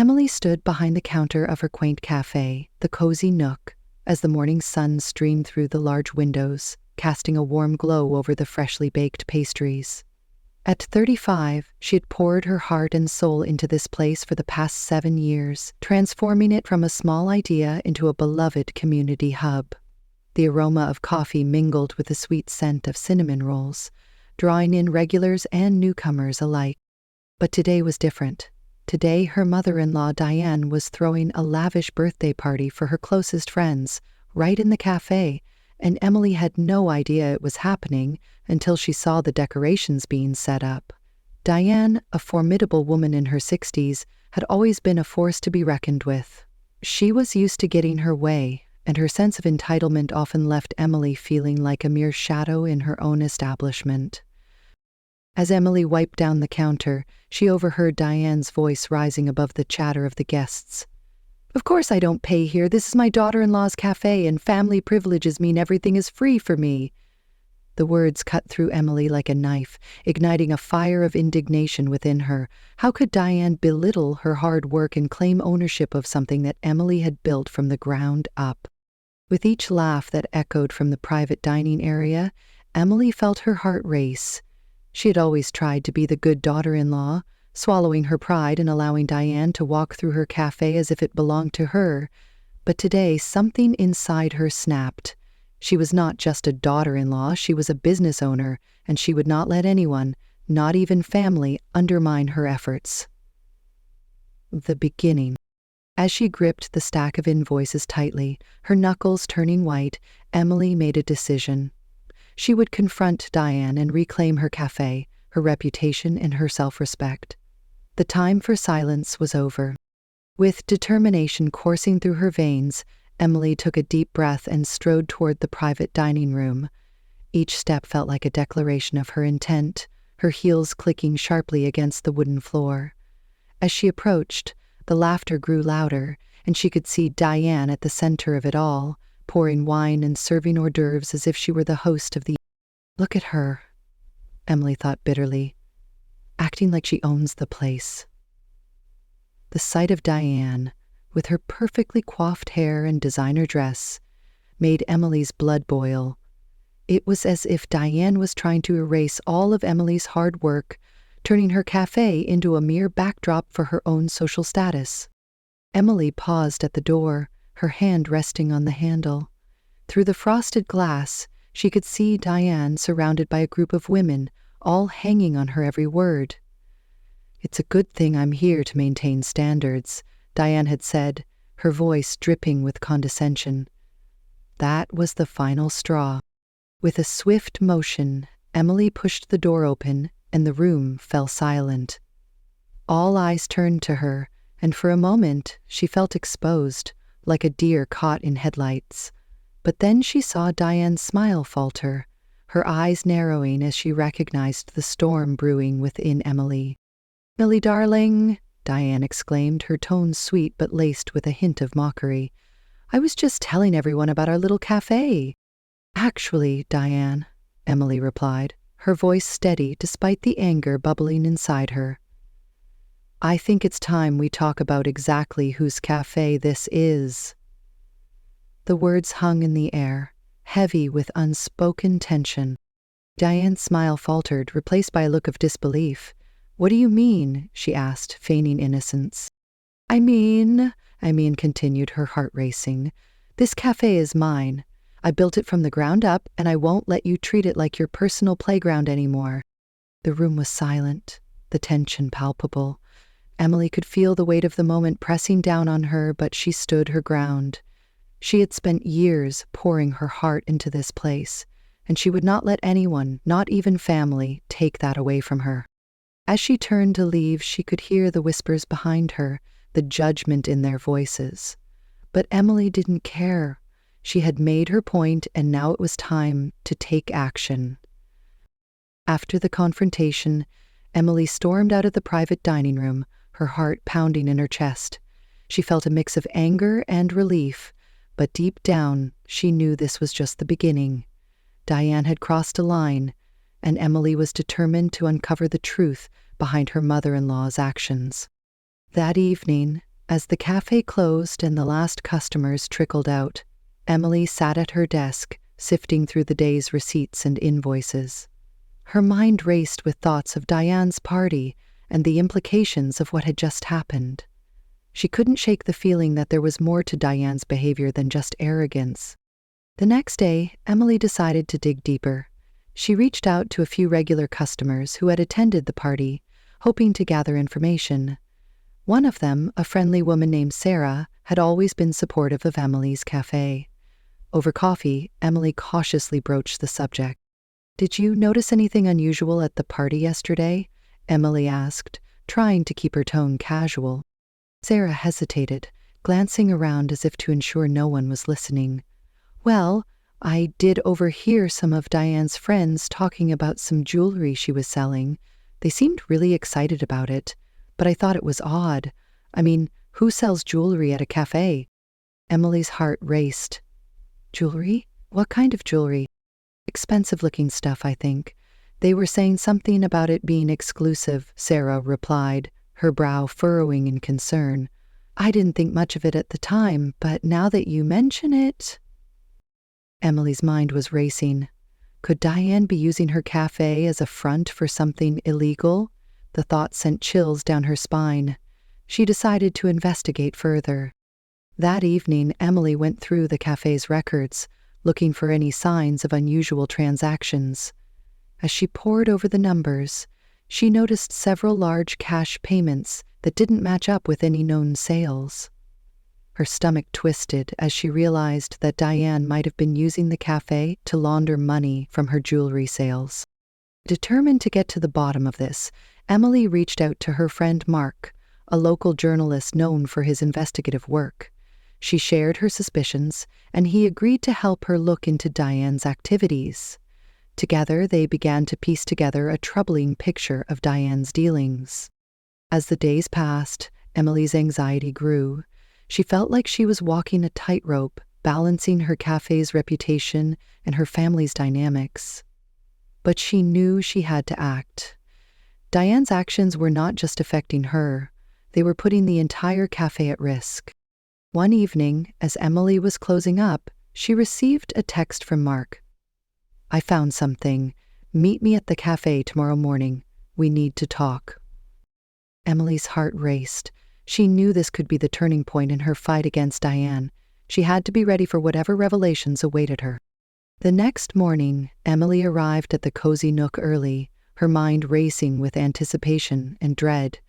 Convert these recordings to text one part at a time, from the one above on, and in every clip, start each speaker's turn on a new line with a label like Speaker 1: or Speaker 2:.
Speaker 1: Emily stood behind the counter of her quaint cafe, the cozy nook, as the morning sun streamed through the large windows, casting a warm glow over the freshly baked pastries. At 35, she had poured her heart and soul into this place for the past 7 years, transforming it from a small idea into a beloved community hub. The aroma of coffee mingled with the sweet scent of cinnamon rolls, drawing in regulars and newcomers alike. But today was different. Today, her mother-in-law Diane was throwing a lavish birthday party for her closest friends, right in the cafe, and Emily had no idea it was happening until she saw the decorations being set up. Diane, a formidable woman in her 60s, had always been a force to be reckoned with. She was used to getting her way, and her sense of entitlement often left Emily feeling like a mere shadow in her own establishment. As Emily wiped down the counter, she overheard Diane's voice rising above the chatter of the guests. "Of course I don't pay here. This is my daughter-in-law's cafe, and family privileges mean everything is free for me." The words cut through Emily like a knife, igniting a fire of indignation within her. How could Diane belittle her hard work and claim ownership of something that Emily had built from the ground up? With each laugh that echoed from the private dining area, Emily felt her heart race. She had always tried to be the good daughter-in-law, swallowing her pride and allowing Diane to walk through her cafe as if it belonged to her. But today, something inside her snapped. She was not just a daughter-in-law, she was a business owner, and she would not let anyone, not even family, undermine her efforts. The beginning. As she gripped the stack of invoices tightly, her knuckles turning white, Emily made a decision. She would confront Diane and reclaim her cafe, her reputation, and her self-respect. The time for silence was over. With determination coursing through her veins, Emily took a deep breath and strode toward the private dining room. Each step felt like a declaration of her intent, her heels clicking sharply against the wooden floor. As she approached, the laughter grew louder, and she could see Diane at the center of it all, pouring wine and serving hors d'oeuvres as if she were the host of the... "Look at her," Emily thought bitterly, acting like she owns the place. The sight of Diane, with her perfectly coiffed hair and designer dress, made Emily's blood boil. It was as if Diane was trying to erase all of Emily's hard work, turning her cafe into a mere backdrop for her own social status. Emily paused at the door, her hand resting on the handle. Through the frosted glass, she could see Diane surrounded by a group of women, all hanging on her every word. "It's a good thing I'm here to maintain standards," Diane had said, her voice dripping with condescension. That was the final straw. With a swift motion, Emily pushed the door open, and the room fell silent. All eyes turned to her, and for a moment she felt exposed, like a deer caught in headlights. But then she saw Diane's smile falter, her eyes narrowing as she recognized the storm brewing within Emily. "Emily, darling," Diane exclaimed, her tone sweet but laced with a hint of mockery. "I was just telling everyone about our little cafe." "Actually, Diane," Emily replied, her voice steady despite the anger bubbling inside her, "I think it's time we talk about exactly whose cafe this is." The words hung in the air, heavy with unspoken tension. Diane's smile faltered, replaced by a look of disbelief. "What do you mean?" she asked, feigning innocence. I mean, continued, her heart racing. "This cafe is mine. I built it from the ground up, and I won't let you treat it like your personal playground anymore." The room was silent, the tension palpable. Emily could feel the weight of the moment pressing down on her, but she stood her ground. She had spent years pouring her heart into this place, and she would not let anyone, not even family, take that away from her. As she turned to leave, she could hear the whispers behind her, the judgment in their voices. But Emily didn't care. She had made her point, and now it was time to take action. After the confrontation, Emily stormed out of the private dining room, her heart pounding in her chest. She felt a mix of anger and relief, but deep down, she knew this was just the beginning. Diane had crossed a line, and Emily was determined to uncover the truth behind her mother-in-law's actions. That evening, As the cafe closed and the last customers trickled out, Emily sat at her desk, sifting through the day's receipts and invoices. Her mind raced with thoughts of Diane's party and the implications of what had just happened. She couldn't shake the feeling that there was more to Diane's behavior than just arrogance. The next day, Emily decided to dig deeper. She reached out to a few regular customers who had attended the party, hoping to gather information. One of them, a friendly woman named Sarah, had always been supportive of Emily's cafe. Over coffee, Emily cautiously broached the subject. "Did you notice anything unusual at the party yesterday?" Emily asked, trying to keep her tone casual. Sarah hesitated, glancing around as if to ensure no one was listening. "Well, I did overhear some of Diane's friends talking about some jewelry she was selling. They seemed really excited about it, but I thought it was odd. I mean, who sells jewelry at a cafe?" Emily's heart raced. "Jewelry? What kind of jewelry?" "Expensive-looking stuff, I think. They were saying something about it being exclusive," Sarah replied, her brow furrowing in concern. "I didn't think much of it at the time, but now that you mention it—" Emily's mind was racing. Could Diane be using her cafe as a front for something illegal? The thought sent chills down her spine. She decided to investigate further. That evening, Emily went through the cafe's records, looking for any signs of unusual transactions. As she pored over the numbers, she noticed several large cash payments that didn't match up with any known sales. Her stomach twisted as she realized that Diane might have been using the cafe to launder money from her jewelry sales. Determined to get to the bottom of this, Emily reached out to her friend Mark, a local journalist known for his investigative work. She shared her suspicions, and he agreed to help her look into Diane's activities. Together, they began to piece together a troubling picture of Diane's dealings. As the days passed, Emily's anxiety grew. She felt like she was walking a tightrope, balancing her cafe's reputation and her family's dynamics. But she knew she had to act. Diane's actions were not just affecting her, they were putting the entire cafe at risk. One evening, as Emily was closing up, she received a text from Mark. "I found something. Meet me at the cafe tomorrow morning. We need to talk." Emily's heart raced. She knew this could be the turning point in her fight against Diane. She had to be ready for whatever revelations awaited her. The next morning, Emily arrived at the cozy nook early, her mind racing with anticipation and dread.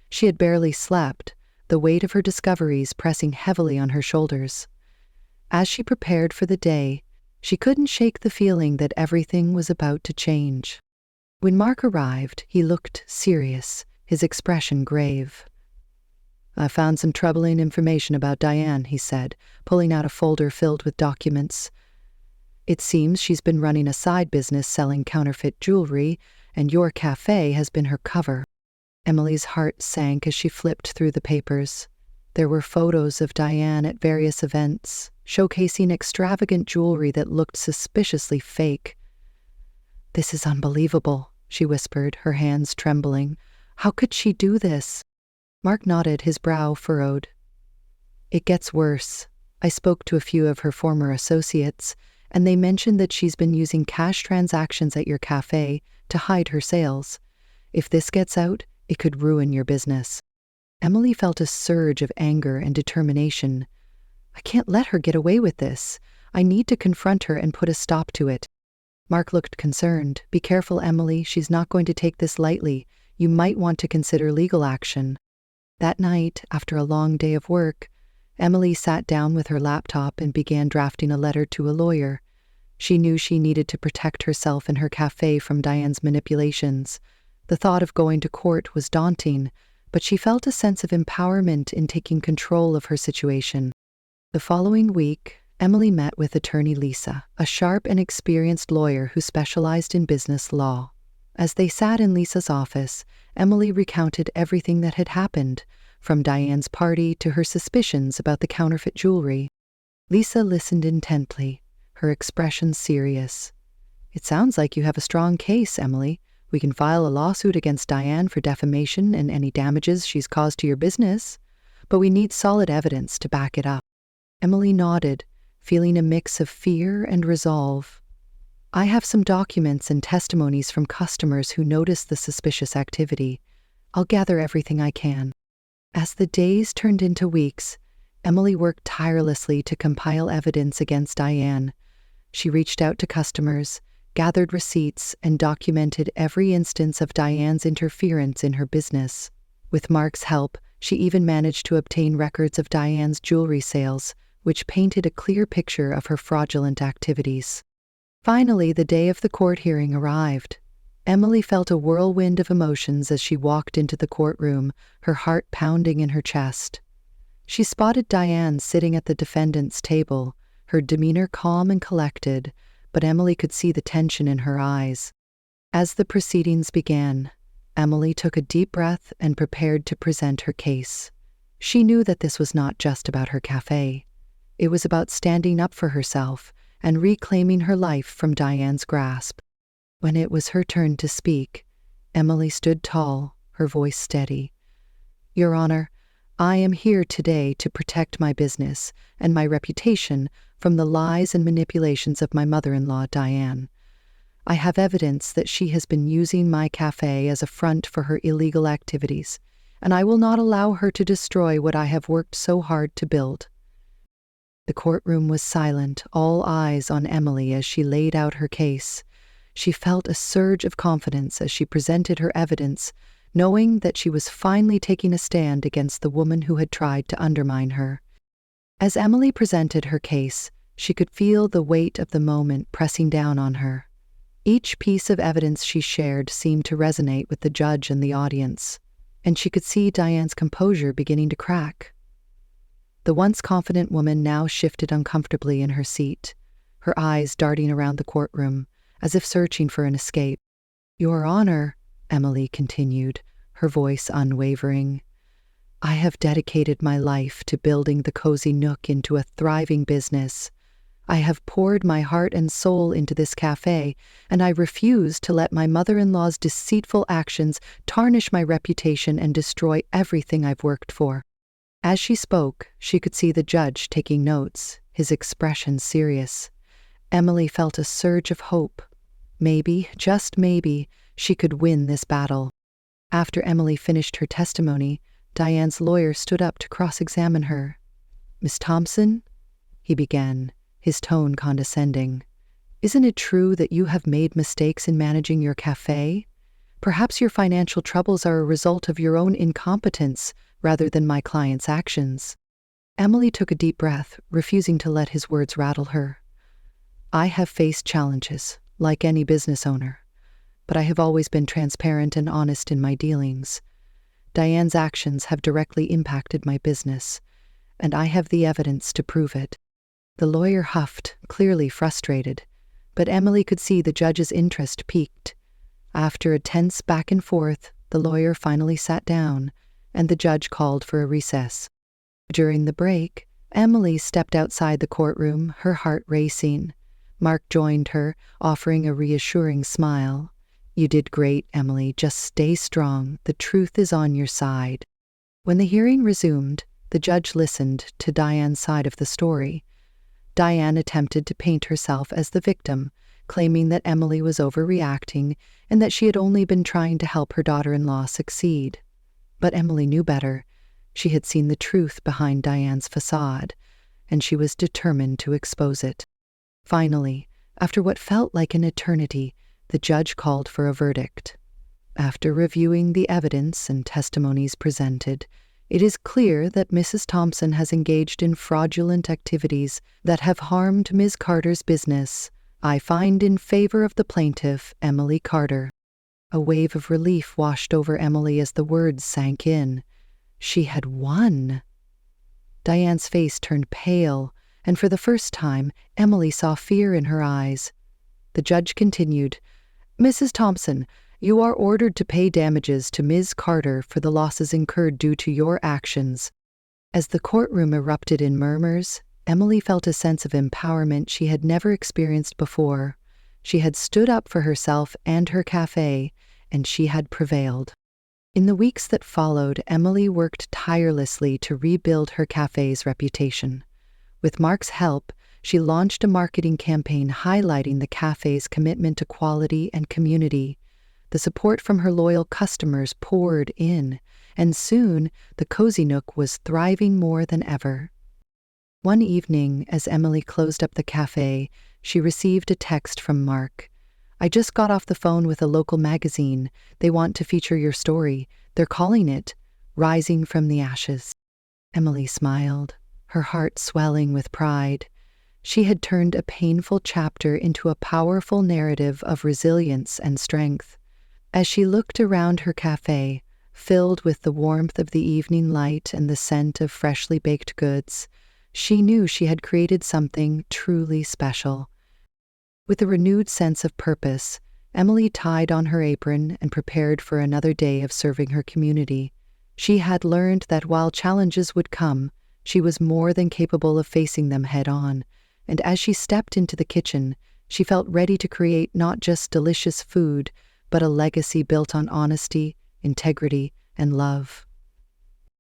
Speaker 1: She had barely slept, the weight of her discoveries pressing heavily on her shoulders. As she prepared for the day, she couldn't shake the feeling that everything was about to change. When Mark arrived, he looked serious, his expression grave. "I found some troubling information about Diane," he said, pulling out a folder filled with documents. "It seems she's been running a side business selling counterfeit jewelry, and your cafe has been her cover." Emily's heart sank as she flipped through the papers. There were photos of Diane at various events, showcasing extravagant jewelry that looked suspiciously fake. "This is unbelievable," she whispered, her hands trembling. "How could she do this?" Mark nodded, his brow furrowed. "It gets worse. I spoke to a few of her former associates, and they mentioned that she's been using cash transactions at your cafe to hide her sales. If this gets out, it could ruin your business." Emily felt a surge of anger and determination. "I can't let her get away with this. I need to confront her and put a stop to it." Mark looked concerned. "Be careful, Emily. She's not going to take this lightly. You might want to consider legal action." That night, after a long day of work, Emily sat down with her laptop and began drafting a letter to a lawyer. She knew she needed to protect herself and her cafe from Diane's manipulations. The thought of going to court was daunting, but she felt a sense of empowerment in taking control of her situation. The following week, Emily met with attorney Lisa, a sharp and experienced lawyer who specialized in business law. As they sat in Lisa's office, Emily recounted everything that had happened, from Diane's party to her suspicions about the counterfeit jewelry. Lisa listened intently, her expression serious. "It sounds like you have a strong case, Emily. We can file a lawsuit against Diane for defamation and any damages she's caused to your business. but we need solid evidence to back it up. Emily nodded, feeling a mix of fear and resolve. I have some documents and testimonies from customers who noticed the suspicious activity. I'll gather everything I can. As the days turned into weeks, Emily worked tirelessly to compile evidence against Diane. She reached out to customers, gathered receipts, and documented every instance of Diane's interference in her business. With Mark's help, she even managed to obtain records of Diane's jewelry sales, which painted a clear picture of her fraudulent activities. Finally, the day of the court hearing arrived. Emily felt a whirlwind of emotions as she walked into the courtroom, her heart pounding in her chest. She spotted Diane sitting at the defendant's table, her demeanor calm and collected, but Emily could see the tension in her eyes. As the proceedings began, Emily took a deep breath and prepared to present her case. She knew that this was not just about her cafe. It was about standing up for herself and reclaiming her life from Diane's grasp. When it was her turn to speak, Emily stood tall, her voice steady. "Your Honor, I am here today to protect my business and my reputation from the lies and manipulations of my mother-in-law, Diane. I have evidence that she has been using my cafe as a front for her illegal activities, and I will not allow her to destroy what I have worked so hard to build." The courtroom was silent, all eyes on Emily as she laid out her case. She felt a surge of confidence as she presented her evidence, knowing that she was finally taking a stand against the woman who had tried to undermine her. As Emily presented her case, she could feel the weight of the moment pressing down on her. Each piece of evidence she shared seemed to resonate with the judge and the audience, and she could see Diane's composure beginning to crack. The once confident woman now shifted uncomfortably in her seat, her eyes darting around the courtroom, as if searching for an escape. "Your Honor," Emily continued, her voice unwavering, "I have dedicated my life to building the Cozy Nook into a thriving business. I have poured my heart and soul into this cafe, and I refuse to let my mother-in-law's deceitful actions tarnish my reputation and destroy everything I've worked for." As she spoke, she could see the judge taking notes, his expression serious. Emily felt a surge of hope. Maybe, just maybe, she could win this battle. After Emily finished her testimony, Diane's lawyer stood up to cross-examine her. "Miss Thompson?" he began, his tone condescending. "Isn't it true that you have made mistakes in managing your cafe? Perhaps your financial troubles are a result of your own incompetence rather than my client's actions." Emily took a deep breath, refusing to let his words rattle her. "I have faced challenges, like any business owner, but I have always been transparent and honest in my dealings. Diane's actions have directly impacted my business, and I have the evidence to prove it." The lawyer huffed, clearly frustrated, but Emily could see the judge's interest piqued. After a tense back and forth, the lawyer finally sat down, and the judge called for a recess. During the break, Emily stepped outside the courtroom, her heart racing. Mark joined her, offering a reassuring smile. "You did great, Emily. Just stay strong. The truth is on your side." When the hearing resumed, the judge listened to Diane's side of the story. Diane attempted to paint herself as the victim, claiming that Emily was overreacting and that she had only been trying to help her daughter-in-law succeed. But Emily knew better. She had seen the truth behind Diane's facade, and she was determined to expose it. Finally, after what felt like an eternity, the judge called for a verdict. After reviewing the evidence and testimonies presented, it is clear that Mrs. Thompson has engaged in fraudulent activities that have harmed Ms. Carter's business. I find in favor of the plaintiff, Emily Carter. A wave of relief washed over Emily as the words sank in. She had won. Diane's face turned pale, and for the first time, Emily saw fear in her eyes. The judge continued, "Mrs. Thompson, you are ordered to pay damages to Ms. Carter for the losses incurred due to your actions." As the courtroom erupted in murmurs, Emily felt a sense of empowerment she had never experienced before. She had stood up for herself and her cafe, and she had prevailed. In the weeks that followed, Emily worked tirelessly to rebuild her cafe's reputation. With Mark's help, she launched a marketing campaign highlighting the cafe's commitment to quality and community. The support from her loyal customers poured in, and soon the Cozy Nook was thriving more than ever. One evening, as Emily closed up the cafe, she received a text from Mark. "I just got off the phone with a local magazine. They want to feature your story. They're calling it Rising from the Ashes." Emily smiled, her heart swelling with pride. She had turned a painful chapter into a powerful narrative of resilience and strength. As she looked around her cafe, filled with the warmth of the evening light and the scent of freshly baked goods, she knew she had created something truly special. With a renewed sense of purpose, Emily tied on her apron and prepared for another day of serving her community. She had learned that while challenges would come, she was more than capable of facing them head-on, and as she stepped into the kitchen, she felt ready to create not just delicious food, but a legacy built on honesty, integrity, and love.